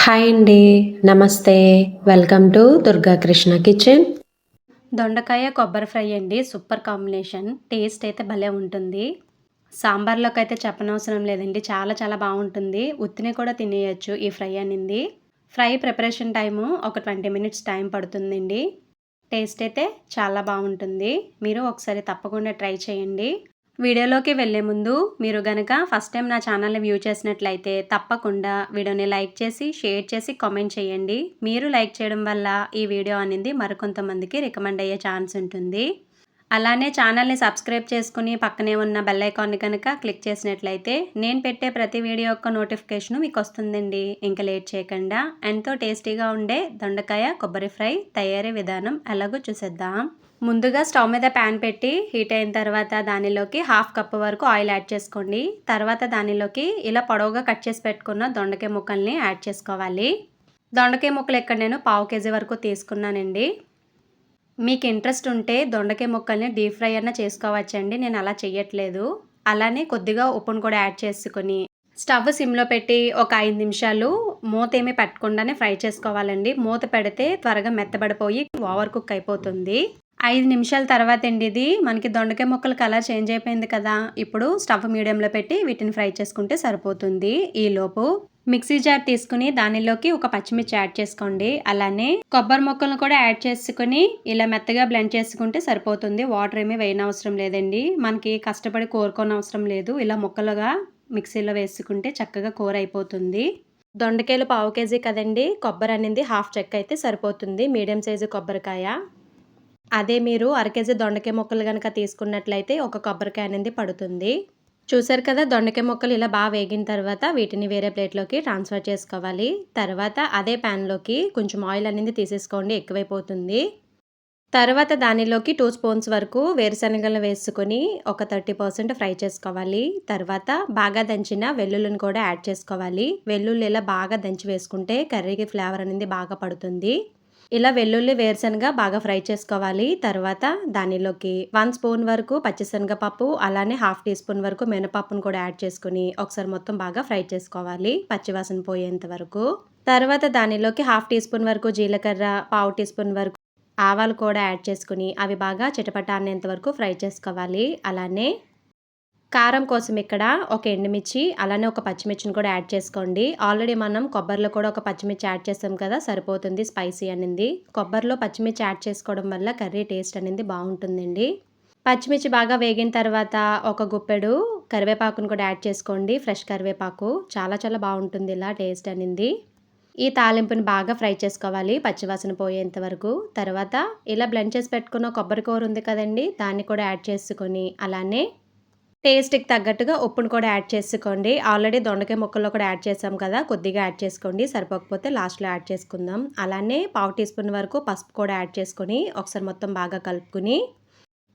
Hi అండి. నమస్తే. Welcome to Durga Krishna kitchen. దొండకాయ కొబ్బరి ఫ్రై అండి. Super combination. టేస్ట్ అయితే భలే ఉంటుంది. సాంబార్లోకి అయితే చెప్పనవసరం లేదండి. చాలా చాలా బాగుంటుంది. ఉత్తిని కూడా తినేయచ్చు ఈ ఫ్రై అనింది. ఫ్రై ప్రిపరేషన్ టైము ఒక 20 మినిట్స్ టైం పడుతుందండి. టేస్ట్ అయితే చాలా బాగుంటుంది. మీరు ఒకసారి తప్పకుండా ట్రై చేయండి. వీడియోలోకి వెళ్ళే ముందు మీరు గనక ఫస్ట్ టైం నా ఛానల్ని వ్యూ చేసినట్లయితే తప్పకుండా వీడియోని లైక్ చేసి, షేర్ చేసి, కామెంట్ చేయండి. మీరు లైక్ చేయడం వల్ల ఈ వీడియో అనేది మరికొంతమందికి రికమెండ్ అయ్యే ఛాన్స్ ఉంటుంది. అలానే ఛానల్ని సబ్స్క్రైబ్ చేసుకుని పక్కనే ఉన్న బెల్ ఐకాన్ని కనుక క్లిక్ చేసినట్లయితే నేను పెట్టే ప్రతి వీడియో యొక్క నోటిఫికేషన్ మీకు వస్తుందండి. ఇంకా లేట్ చేయకుండా ఎంతో టేస్టీగా ఉండే దొండకాయ కొబ్బరి ఫ్రై తయారీ విధానం ఎలాగో చూసేద్దాం. ముందుగా స్టవ్ మీద ప్యాన్ పెట్టి హీట్ అయిన తర్వాత దానిలోకి 1/2 కప్ వరకు ఆయిల్ యాడ్ చేసుకోండి. తర్వాత దానిలోకి ఇలా పొడవుగా కట్ చేసి పెట్టుకున్న దొండకాయ ముక్కల్ని యాడ్ చేసుకోవాలి. దొండకాయ ముక్కలు ఇక్కడ నేను 1/2 కేజీ వరకు తీసుకున్నానండి. మీకు ఇంట్రెస్ట్ ఉంటే దొండకాయ ముక్కల్ని డీప్ ఫ్రై అన్న చేసుకోవచ్చండి. నేను అలా చేయట్లేదు. అలానే కొద్దిగా ఉప్పును కూడా యాడ్ చేసుకొని స్టవ్ సిమ్లో పెట్టి ఒక 5 నిమిషాలు మూత ఏమీ పెట్టకుండానే ఫ్రై చేసుకోవాలండి. మూత పెడితే త్వరగా మెత్తబడిపోయి ఓవర్ కుక్ అయిపోతుంది. 5 నిమిషాల తర్వాత అండి ఇది మనకి దొండకాయ ముక్కలు కలర్ చేంజ్ అయిపోయింది కదా. ఇప్పుడు స్టవ్ మీడియంలో పెట్టి వీటిని ఫ్రై చేసుకుంటే సరిపోతుంది. ఈలోపు మిక్సీ జార్ తీసుకుని దానిలోకి ఒక పచ్చిమిర్చి యాడ్ చేసుకోండి. అలానే కొబ్బరి ముక్కలను కూడా యాడ్ చేసుకుని ఇలా మెత్తగా బ్లెండ్ చేసుకుంటే సరిపోతుంది. వాటర్ ఏమీ వేయనవసరం లేదండి. మనకి కష్టపడి కోరుకోనవసరం లేదు. ఇలా ముక్కలుగా మిక్సీలో వేసుకుంటే చక్కగా కూర అయిపోతుంది. దొండకాయలు 1/2 కేజీ కదండి. కొబ్బరి అనేది 1/2 చెక్క అయితే సరిపోతుంది. మీడియం సైజు కొబ్బరికాయ. అదే మీరు 1/2 కేజీ దొండకాయ ముక్కలు కనుక తీసుకున్నట్లయితే ఒక కొబ్బరికాయ అనేది పడుతుంది. చూసారు కదా, దొండకాయ ముక్కలు ఇలా బాగా వేగిన తర్వాత వీటిని వేరే ప్లేట్లోకి ట్రాన్స్ఫర్ చేసుకోవాలి. తర్వాత అదే ప్యాన్లోకి కొంచెం ఆయిల్ అనేది తీసేసుకోండి, ఎక్కువైపోతుంది. తర్వాత దానిలోకి 2 స్పూన్స్ వరకు వేరుశనగలు వేసుకొని ఒక 30% ఫ్రై చేసుకోవాలి. తర్వాత బాగా దంచిన వెల్లుల్లిని కూడా యాడ్ చేసుకోవాలి. వెల్లుల్లి ఇలా బాగా దంచి వేసుకుంటే కర్రీకి ఫ్లేవర్ అనేది బాగా పడుతుంది. ఇలా వెల్లుల్లి వేరుశనగ బాగా ఫ్రై చేసుకోవాలి. తర్వాత దానిలోకి 1 స్పూన్ వరకు పచ్చిశనగపప్పు, అలానే 1/2 టీ స్పూన్ వరకు మినపప్పును కూడా యాడ్ చేసుకుని ఒకసారి మొత్తం బాగా ఫ్రై చేసుకోవాలి పచ్చివాసన పోయేంత వరకు. తర్వాత దానిలోకి 1/2 టీ స్పూన్ వరకు జీలకర్ర, 1/2 టీ స్పూన్ వరకు ఆవాలు కూడా యాడ్ చేసుకుని అవి బాగా చిటపట అనేంత వరకు ఫ్రై చేసుకోవాలి. అలానే కారం కోసం ఇక్కడ ఒక ఎండుమిర్చి, అలానే ఒక పచ్చిమిర్చిని కూడా యాడ్ చేసుకోండి. ఆల్రెడీ మనం కొబ్బరిలో కూడా ఒక పచ్చిమిర్చి యాడ్ చేసాం కదా, సరిపోతుంది స్పైసీ అనేది. కొబ్బరిలో పచ్చిమిర్చి యాడ్ చేసుకోవడం వల్ల కర్రీ టేస్ట్ అనేది బాగుంటుందండి. పచ్చిమిర్చి బాగా వేగిన తర్వాత ఒక గుప్పెడు కరివేపాకును కూడా యాడ్ చేసుకోండి. ఫ్రెష్ కరివేపాకు చాలా చాలా బాగుంటుంది ఇలా టేస్ట్ అనేది. ఈ తాలింపుని బాగా ఫ్రై చేసుకోవాలి పచ్చివాసన పోయేంత వరకు. తర్వాత ఇలా బ్లెండ్ చేసి పెట్టుకున్న కొబ్బరి కూర ఉంది కదండి, దాన్ని కూడా యాడ్ చేసుకొని అలానే టేస్ట్కి తగ్గట్టుగా ఉప్పును కూడా యాడ్ చేసుకోండి. ఆల్రెడీ దొండకాయ ముక్కల్లో కూడా యాడ్ చేసాం కదా, కొద్దిగా యాడ్ చేసుకోండి. సరిపోకపోతే లాస్ట్లో యాడ్ చేసుకుందాం. అలానే 1/2 టీ స్పూన్ వరకు పసుపు కూడా యాడ్ చేసుకొని ఒకసారి మొత్తం బాగా కలుపుకుని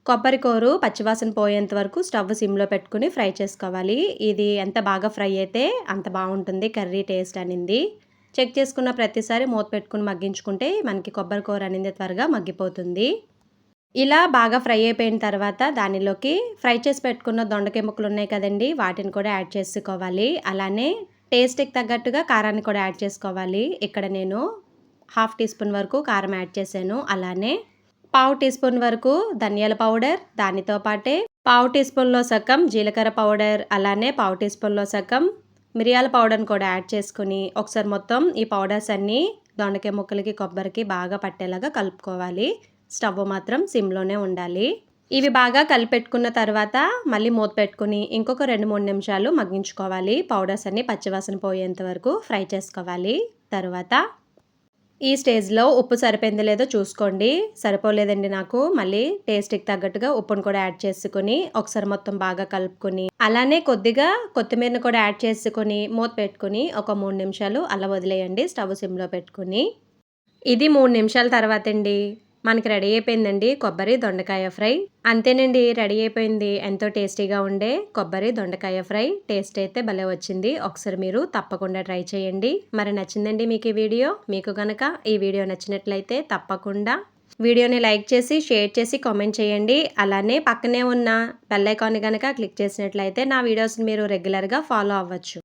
కొబ్బరి కూర పచ్చివాసన పోయేంత వరకు స్టవ్ సిమ్లో పెట్టుకుని ఫ్రై చేసుకోవాలి. ఇది ఎంత బాగా ఫ్రై అయితే అంత బాగుంటుంది కర్రీ టేస్ట్ అనేది. చెక్ చేసుకున్న ప్రతిసారి మూత పెట్టుకుని మగ్గించుకుంటే మనకి కొబ్బరి కూర అనేది త్వరగా మగ్గిపోతుంది. ఇలా బాగా ఫ్రై అయిపోయిన తర్వాత దానిలోకి ఫ్రై చేసి పెట్టుకున్న దొండకాయ ముక్కలు ఉన్నాయి కదండి, వాటిని కూడా యాడ్ చేసుకోవాలి. అలానే టేస్ట్కి తగ్గట్టుగా కారాన్ని కూడా యాడ్ చేసుకోవాలి. ఇక్కడ నేను 1/2 టీ స్పూన్ వరకు కారం యాడ్ చేశాను. అలానే 1/2 టీ స్పూన్ వరకు ధనియాల పౌడర్, దానితో పాటే 1/2 టీ స్పూన్లో సగం జీలకర్ర పౌడర్, అలానే 1/2 టీ స్పూన్లో సగం మిరియాల పౌడర్ని కూడా యాడ్ చేసుకుని ఒకసారి మొత్తం ఈ పౌడర్స్ అన్నీ దొండకాయ ముక్కలకి కొబ్బరికి బాగా పట్టేలాగా కలుపుకోవాలి. స్టవ్ మాత్రం సిమ్లోనే ఉండాలి. ఇవి బాగా కలిపెట్టుకున్న తర్వాత మళ్ళీ మూత పెట్టుకుని ఇంకొక 2-3 నిమిషాలు మగ్గించుకోవాలి. పౌడర్స్ అన్నీ పచ్చివాసన పోయేంత వరకు ఫ్రై చేసుకోవాలి. తర్వాత ఈ స్టేజ్లో ఉప్పు సరిపోయిందో లేదో చూసుకోండి. సరిపోలేదండి నాకు. మళ్ళీ టేస్ట్కి తగ్గట్టుగా ఉప్పును కూడా యాడ్ చేసుకుని ఒకసారి మొత్తం బాగా కలుపుకొని అలానే కొద్దిగా కొత్తిమీరను కూడా యాడ్ చేసుకొని మూత పెట్టుకుని ఒక 3 నిమిషాలు అలా వదిలేయండి స్టవ్ సిమ్లో పెట్టుకుని. ఇది 3 నిమిషాల తర్వాత అండి మనకి రెడీ అయిపోయిందండి కొబ్బరి దొండకాయ ఫ్రై. అంతేనండి, రెడీ అయిపోయింది. ఎంతో టేస్టీగా ఉండే కొబ్బరి దొండకాయ ఫ్రై. టేస్ట్ అయితే భలే వచ్చింది. ఒకసారి మీరు తప్పకుండా ట్రై చేయండి. మరి నచ్చిందండి మీకు ఈ వీడియో? మీకు కనుక ఈ వీడియో నచ్చినట్లయితే తప్పకుండా వీడియోని లైక్ చేసి, షేర్ చేసి, కామెంట్ చేయండి. అలానే పక్కనే ఉన్న బెల్ ఐకాన్ని కనుక క్లిక్ చేసినట్లయితే నా వీడియోస్ని మీరు రెగ్యులర్గా ఫాలో అవ్వచ్చు.